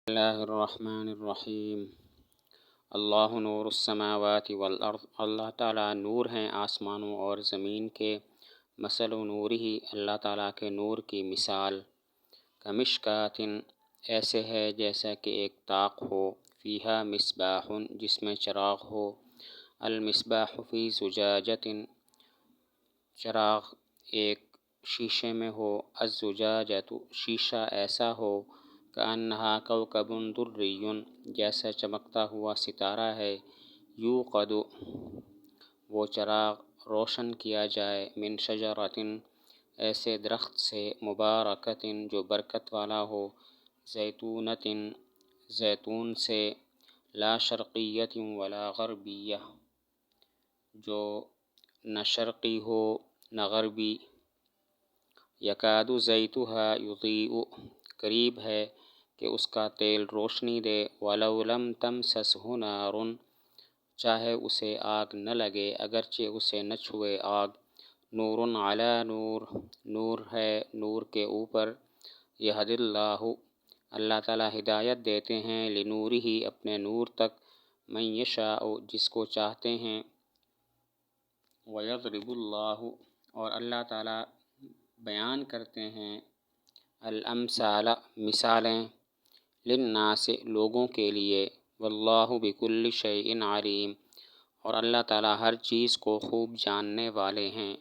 اللہ الرحمن الرحیم۔ اللہ نور السماوات والارض، اللہ تعالیٰ نور ہیں آسمانوں اور زمین کے۔ مثل نورہ، اللہ تعالیٰ کے نور کی مثال کمشکات، ایسے ہے جیسا کہ ایک طاق ہو، فیہا مصباح، جس میں چراغ ہو، المصباح فی زجاجۃ، چراغ ایک شیشے میں ہو، الزجاجۃ، شیشہ ایسا ہو، کأنہا کوکب دری، جیسا چمکتا ہوا ستارہ ہے، یوقد، وہ چراغ روشن کیا جائے، من شجرۃ، ایسے درخت سے، مبارکۃ، جو برکت والا ہو، زیتونۃ، زیتون سے، لا شرقیۃ ولا غربیہ، جو نہ شرقی ہو نہ غربی، یکاد زیتھا یضیء، قریب ہے کہ اس کا تیل روشنی دے، ولو لم تمسسہ نار، چاہے اسے آگ نہ لگے، اگرچہ اسے نہ چھوئے آگ، نور علی نور، نور ہے نور کے اوپر، یہدی اللہ، اللہ تعالیٰ ہدایت دیتے ہیں، لنورہ، اپنے نور تک، من یشاء، جس کو چاہتے ہیں، ویضرب اللہ، اور اللہ تعالیٰ بیان کرتے ہیں، الامثال، مثالیں، للناس، لوگوں کے لیے، واللہ بکل شیء علیم، اور اللہ تعالیٰ ہر چیز کو خوب جاننے والے ہیں۔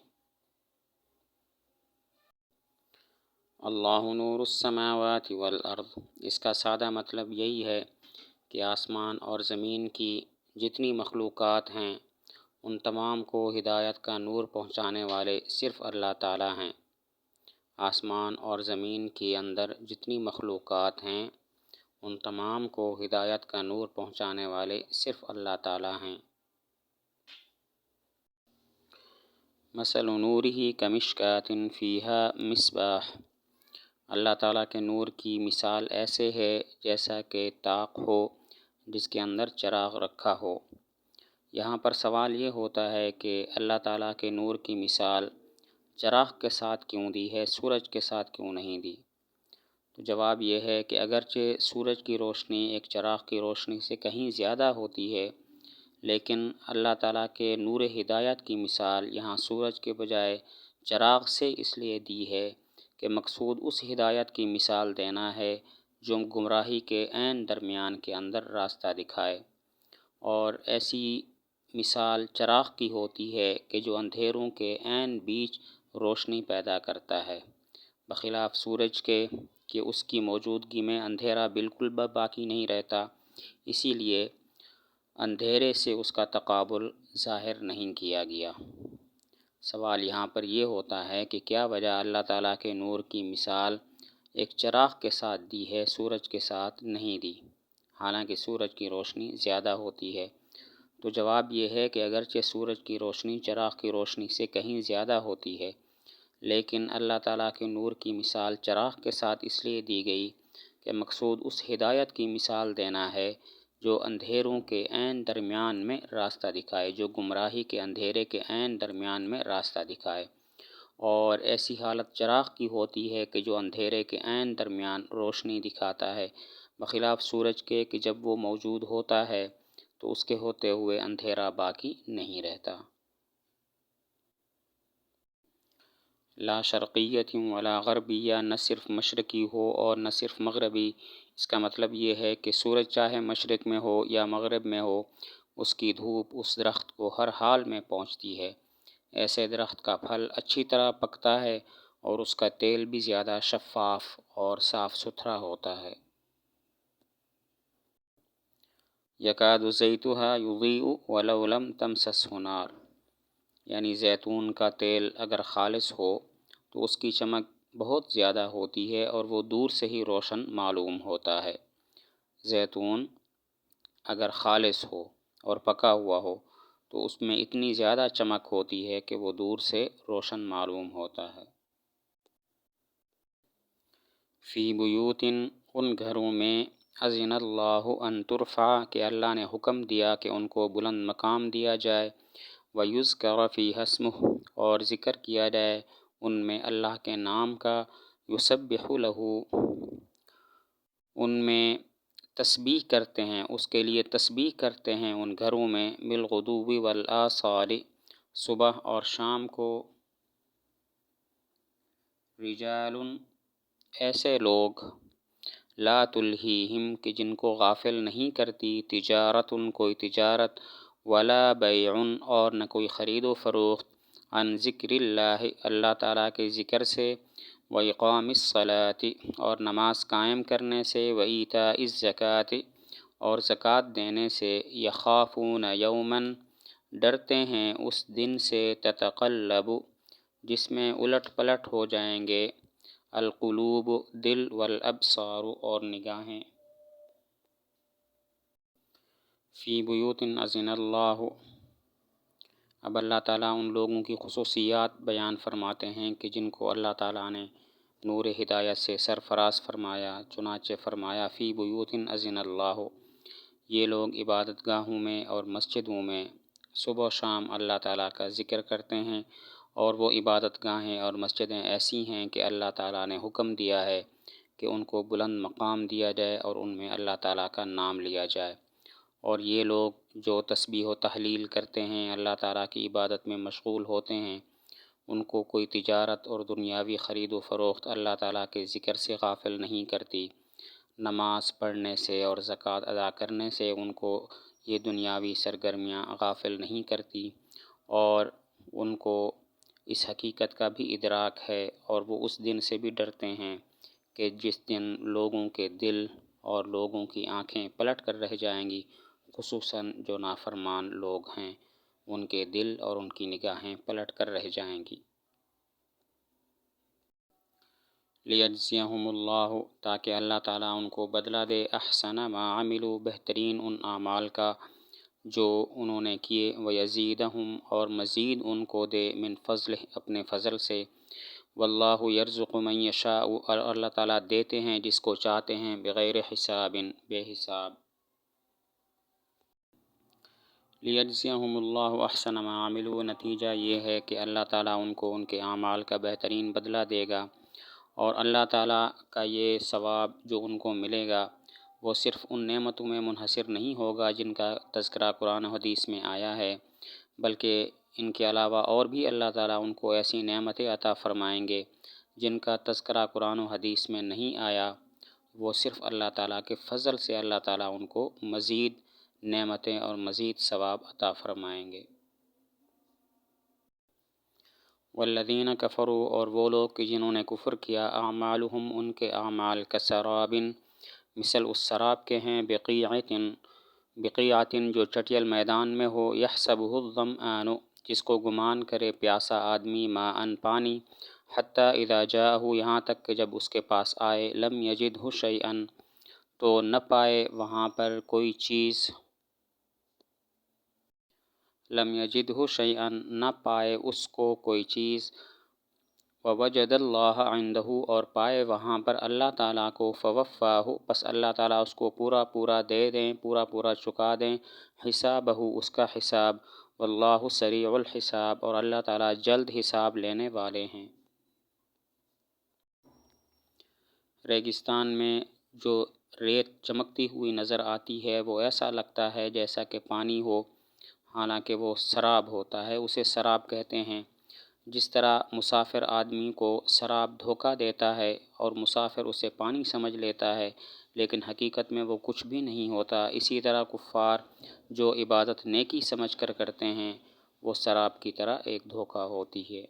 اللہ نور السماوات والارض، اس کا سادہ مطلب یہی ہے کہ آسمان اور زمین کی جتنی مخلوقات ہیں ان تمام کو ہدایت کا نور پہنچانے والے صرف اللہ تعالیٰ ہیں۔ آسمان اور زمین کے اندر جتنی مخلوقات ہیں ان تمام کو ہدایت کا نور پہنچانے والے صرف اللہ تعالیٰ ہیں۔ مثل نورہ کمشکات فیہا مصباح، اللہ تعالیٰ کے نور کی مثال ایسے ہے جیسا کہ طاق ہو جس کے اندر چراغ رکھا ہو۔ یہاں پر سوال یہ ہوتا ہے کہ اللہ تعالیٰ کے نور کی مثال چراغ کے ساتھ کیوں دی ہے، سورج کے ساتھ کیوں نہیں دی؟ تو جواب یہ ہے کہ اگرچہ سورج کی روشنی ایک چراغ کی روشنی سے کہیں زیادہ ہوتی ہے، لیکن اللہ تعالیٰ کے نور ہدایت کی مثال یہاں سورج کے بجائے چراغ سے اس لیے دی ہے کہ مقصود اس ہدایت کی مثال دینا ہے جو گمراہی کے عین درمیان کے اندر راستہ دکھائے، اور ایسی مثال چراغ کی ہوتی ہے کہ جو اندھیروں کے عین بیچ روشنی پیدا کرتا ہے، بخلاف سورج کے کہ اس کی موجودگی میں اندھیرا بالکل باقی نہیں رہتا، اسی لیے اندھیرے سے اس کا تقابل ظاہر نہیں کیا گیا۔ سوال یہاں پر یہ ہوتا ہے کہ کیا وجہ اللہ تعالیٰ کے نور کی مثال ایک چراغ کے ساتھ دی ہے، سورج کے ساتھ نہیں دی، حالانکہ سورج کی روشنی زیادہ ہوتی ہے؟ تو جواب یہ ہے کہ اگرچہ سورج کی روشنی چراغ کی روشنی سے کہیں زیادہ ہوتی ہے، لیکن اللہ تعالیٰ کے نور کی مثال چراغ کے ساتھ اس لیے دی گئی کہ مقصود اس ہدایت کی مثال دینا ہے جو اندھیروں کے عین درمیان میں راستہ دکھائے، جو گمراہی کے اندھیرے کے عین درمیان میں راستہ دکھائے، اور ایسی حالت چراغ کی ہوتی ہے کہ جو اندھیرے کے عین درمیان روشنی دکھاتا ہے، بخلاف سورج کے کہ جب وہ موجود ہوتا ہے تو اس کے ہوتے ہوئے اندھیرا باقی نہیں رہتا۔ لا شرقیۃ ولا غربیہ، نہ صرف مشرقی ہو اور نہ صرف مغربی، اس کا مطلب یہ ہے کہ سورج چاہے مشرق میں ہو یا مغرب میں ہو، اس کی دھوپ اس درخت کو ہر حال میں پہنچتی ہے۔ ایسے درخت کا پھل اچھی طرح پکتا ہے اور اس کا تیل بھی زیادہ شفاف اور صاف ستھرا ہوتا ہے۔ یکاد زیتھا یضیء ولو لم تمسسہ نار، یعنی زیتون کا تیل اگر خالص ہو تو اس کی چمک بہت زیادہ ہوتی ہے اور وہ دور سے ہی روشن معلوم ہوتا ہے۔ زیتون اگر خالص ہو اور پکا ہوا ہو تو اس میں اتنی زیادہ چمک ہوتی ہے کہ وہ دور سے روشن معلوم ہوتا ہے۔ فی بیوت، ان گھروں میں، اذن اللہ ان ترفع، کہ اللہ نے حکم دیا کہ ان کو بلند مقام دیا جائے، ویذکر فیہا اسمہ، اور ذکر کیا جائے ان میں اللہ کے نام کا، یسبح لہ، ان میں تسبیح کرتے ہیں، اس کے لیے تسبیح کرتے ہیں ان گھروں میں بالغدو والآصال، صبح اور شام کو، رجال ایسے لوگ، لا تلہیہم کہ جن کو غافل نہیں کرتی، تجارت کوئی تجارت، ولا بیع اور نہ کوئی خرید و فروخت، عن ذکر اللہ اللہ تعالیٰ کے ذکر سے، وإقام الصلاة اور نماز قائم کرنے سے، وإیتاء الزکوٰۃ اور زکوٰۃ دینے سے، یخافون یوماً ڈرتے ہیں اس دن سے، تتقلب جس میں الٹ پلٹ ہو جائیں گے، القلوب دل، والابصار اور نگاہیں، فی بیوت اذن اللہ۔ اب اللہ تعالیٰ ان لوگوں کی خصوصیات بیان فرماتے ہیں کہ جن کو اللہ تعالیٰ نے نور ہدایت سے سرفراز فرمایا، چنانچہ فرمایا فی بیوت اذن اللہ، یہ لوگ عبادت گاہوں میں اور مسجدوں میں صبح و شام اللہ تعالیٰ کا ذکر کرتے ہیں، اور وہ عبادت گاہیں اور مسجدیں ایسی ہیں کہ اللہ تعالیٰ نے حکم دیا ہے کہ ان کو بلند مقام دیا جائے اور ان میں اللہ تعالیٰ کا نام لیا جائے۔ اور یہ لوگ جو تسبیح و تحلیل کرتے ہیں، اللہ تعالیٰ کی عبادت میں مشغول ہوتے ہیں، ان کو کوئی تجارت اور دنیاوی خرید و فروخت اللہ تعالیٰ کے ذکر سے غافل نہیں کرتی، نماز پڑھنے سے اور زکوٰۃ ادا کرنے سے ان کو یہ دنیاوی سرگرمیاں غافل نہیں کرتی، اور ان کو اس حقیقت کا بھی ادراک ہے، اور وہ اس دن سے بھی ڈرتے ہیں کہ جس دن لوگوں کے دل اور لوگوں کی آنکھیں پلٹ کر رہ جائیں گی، خصوصاً جو نافرمان لوگ ہیں ان کے دل اور ان کی نگاہیں پلٹ کر رہ جائیں گی۔ لیجزیہم اللہ تاکہ اللہ تعالیٰ ان کو بدلہ دے، احسن ما عملوا بہترین ان اعمال کا جو انہوں نے کیے، ویزیدہم اور مزید ان کو دے، من فضلہ اپنے فضل سے، واللہ یرزق من یشاء اور اللہ تعالیٰ دیتے ہیں جس کو چاہتے ہیں، بغیر حساب بے حساب۔ لیجزیہم اللہ احسن ما عملوا، نتیجہ یہ ہے کہ اللہ تعالیٰ ان کو ان کے اعمال کا بہترین بدلہ دے گا، اور اللہ تعالیٰ کا یہ ثواب جو ان کو ملے گا وہ صرف ان نعمتوں میں منحصر نہیں ہوگا جن کا تذکرہ قرآن و حدیث میں آیا ہے، بلکہ ان کے علاوہ اور بھی اللہ تعالیٰ ان کو ایسی نعمتیں عطا فرمائیں گے جن کا تذکرہ قرآن و حدیث میں نہیں آیا، وہ صرف اللہ تعالیٰ کے فضل سے اللہ تعالیٰ ان کو مزید نعمتیں اور مزید ثواب عطا فرمائیں گے۔ والذین کفروا اور وہ لوگ کہ جنہوں نے کفر کیا، اعمالہم ان کے اعمال کسراب مثل اس سراب کے ہیں، بقیعۃ جو چٹیل میدان میں ہو، یحسبہ الظمآن جس کو گمان کرے پیاسا آدمی، ماء پانی، حتی اذا جاءہ یہاں تک کہ جب اس کے پاس آئے، لم یجدہ شیئا تو نہ پائے وہاں پر کوئی چیز، لم یجدہ شیئا نہ پائے اس کو کوئی چیز، ووجد اللہ عندہ اور پائے وہاں پر اللہ تعالیٰ کو، فوفاہ پس اللہ تعالیٰ اس کو پورا پورا دے دیں، پورا پورا چکا دیں، حسابہ اس کا حساب، واللہ سریع الحساب اور اللہ تعالیٰ جلد حساب لینے والے ہیں۔ ریگستان میں جو ریت چمکتی ہوئی نظر آتی ہے وہ ایسا لگتا ہے جیسا کہ پانی ہو، حالانکہ وہ سراب ہوتا ہے، اسے سراب کہتے ہیں۔ جس طرح مسافر آدمی کو سراب دھوکہ دیتا ہے اور مسافر اسے پانی سمجھ لیتا ہے لیکن حقیقت میں وہ کچھ بھی نہیں ہوتا، اسی طرح کفار جو عبادت نیکی سمجھ کر کرتے ہیں وہ سراب کی طرح ایک دھوکہ ہوتی ہے۔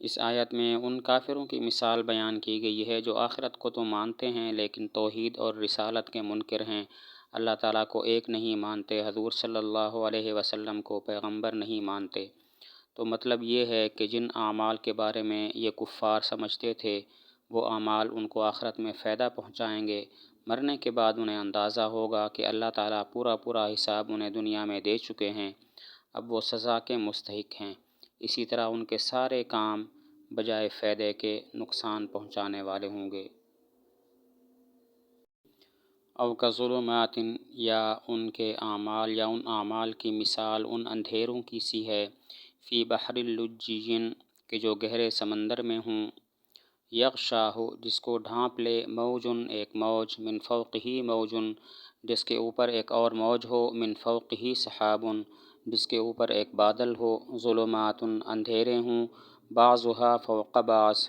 اس آیت میں ان کافروں کی مثال بیان کی گئی ہے جو آخرت کو تو مانتے ہیں لیکن توحید اور رسالت کے منکر ہیں، اللہ تعالیٰ کو ایک نہیں مانتے، حضور صلی اللہ علیہ وسلم کو پیغمبر نہیں مانتے۔ تو مطلب یہ ہے کہ جن اعمال کے بارے میں یہ کفار سمجھتے تھے وہ اعمال ان کو آخرت میں فائدہ پہنچائیں گے، مرنے کے بعد انہیں اندازہ ہوگا کہ اللہ تعالیٰ پورا پورا حساب انہیں دنیا میں دے چکے ہیں، اب وہ سزا کے مستحق ہیں، اسی طرح ان کے سارے کام بجائے فائدے کے نقصان پہنچانے والے ہوں گے۔ او کظلمات یا ان کے اعمال یا ان اعمال کی مثال ان اندھیروں کی سی ہے، فی بحر اللجین کہ جو گہرے سمندر میں ہوں، یغشاہ جس کو ڈھانپ لے، موجن ایک موج، من فوقہ موجن جس کے اوپر ایک اور موج ہو، من فوقہ سحاب جس کے اوپر ایک بادل ہو، ظلمات اندھیرے ہوں، بعضها فوق بعض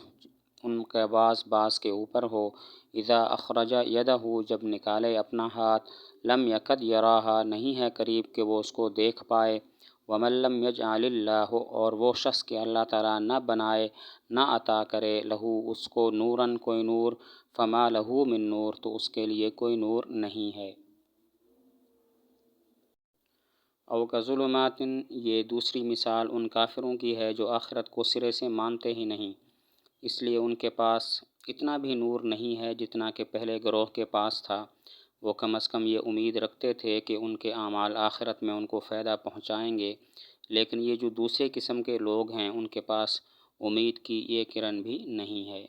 ان کا بعض کے اوپر ہو، اذا اخرج یدہ جب نکالے اپنا ہاتھ، لم یکد یراہا نہیں ہے قریب کہ وہ اس کو دیکھ پائے، ومن لم یجعل اللہ اور وہ شخص کہ اللہ تعالیٰ نہ بنائے نہ عطا کرے لہو اس کو نوراً کوئی نور، فما لہو من نور تو اس کے لیے کوئی نور نہیں ہے۔ او کظلمات یہ دوسری مثال ان کافروں کی ہے جو آخرت کو سرے سے مانتے ہی نہیں، اس لیے ان کے پاس اتنا بھی نور نہیں ہے جتنا کہ پہلے گروہ کے پاس تھا۔ وہ کم از کم یہ امید رکھتے تھے کہ ان کے اعمال آخرت میں ان کو فائدہ پہنچائیں گے، لیکن یہ جو دوسرے قسم کے لوگ ہیں ان کے پاس امید کی یہ کرن بھی نہیں ہے۔